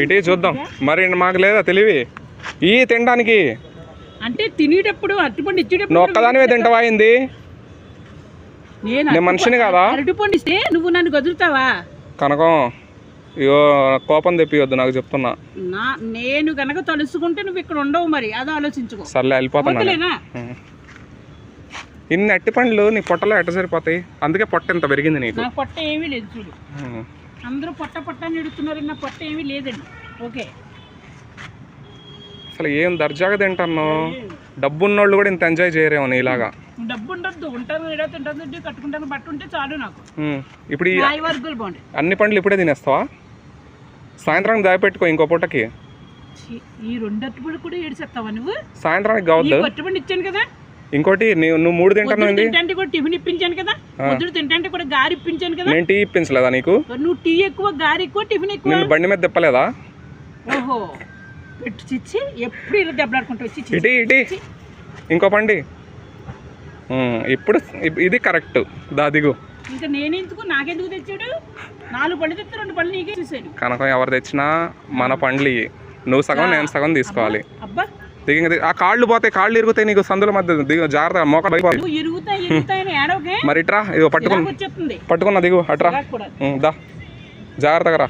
ఇటీ చూద్దాం మరి మాకు లేదా తెలివి ఈ తినడానికి అంటే తినేటప్పుడు అరటిపండు ఇచ్చేటప్పుడు నువ్వు ఒక్కదానివే తింటావా అయింది నేను మనిషిని కదా అరటిపండు ఇస్తే నువ్వు నన్ను గదులుతావా కనకం అయ్యో కోపం తెప్పియొద్దు నాకు చెప్తున్నా నేను గనక తలుసుకుంటే నువ్వు ఇక్కడ ఉండవు మరి అదో ఆలోచించుకో సర్లే వెళ్ళిపోతున్నా ఇన్ని అట్టి పండ్లు నీ పొట్టలో ఎట్ట సరిపోతాయి అందుకే పొట్ట ఇంత పెరిగింది నీకు నా పొట్ట ఏమీ లేదు చూడు అందరూ పొట్ట పొట్ట అని ఎడుతున్నారు నా పొట్ట ఏమీ లేదండి ఓకే అసలు ఏం దర్జాగా తింటాను డబ్బు ఉన్నోళ్ళు కూడా ఇంత ఎంజాయ్ చేయరేమో నీలాగా డబ్బు ఉండద్దు ఉంటాను ఏడైతే ఉంటుంది కట్టుకుంటాను బట్ట ఉంటే చాలు నాకు ఇప్పుడు వర్గులు బాగుంది అన్ని పండ్లు ఇప్పుడే తినేస్తావా సాయంత్రానికి దాచిపెట్టుకో ఇంకో పూటకి ఈ రెండు అట్టుపండు కూడా ఏడిసేస్తావా నువ్వు సాయంత్రానికి కావద్దు అట్టుపండు ఇచ్చాను కదా ఇంకోటి నువ్వు 3 తింటాను తింటే కూడా టిఫిన్ ఇప్పించాను కదా పొద్దున తింటే కూడా గారి ఇప్పించాను కదా నేను టీ ఇప్పించలేదా నీకు నువ్వు టీ ఎక్కువ గారి ఎక్కువ టిఫిన్ ఎక్కువ నేను బండి మీద తిప్పలేదా ఓహో పెట్టు చిచ్చి ఎప్పుడు ఇలా దెబ్బలాడుకుంటూ వచ్చి ఇటీ ఇటీ ఇంకో పండి ఇప్పుడు ఇది కరెక్ట్ దాదిగు ఇంకా నేనెందుకు నాకెందుకు తెచ్చాడు 4 పళ్ళు తెస్తే 2 పళ్ళు నీకే చూసాడు కనుక ఎవరు తెచ్చినా మన పండ్లు నువ్వు సగం నేను సగం తీసుకోవాలి అబ్బా దిగి ఆ కాళ్ళు పోతాయి కాళ్ళు ఇరుగుతాయి నీకు సందుల మధ్య దిగు జాగ్రత్తగా మోక మరి ఇట్రా ఇదిగో పట్టుకున్నా దిగు అట్రా దా జాగ్రత్తగా రా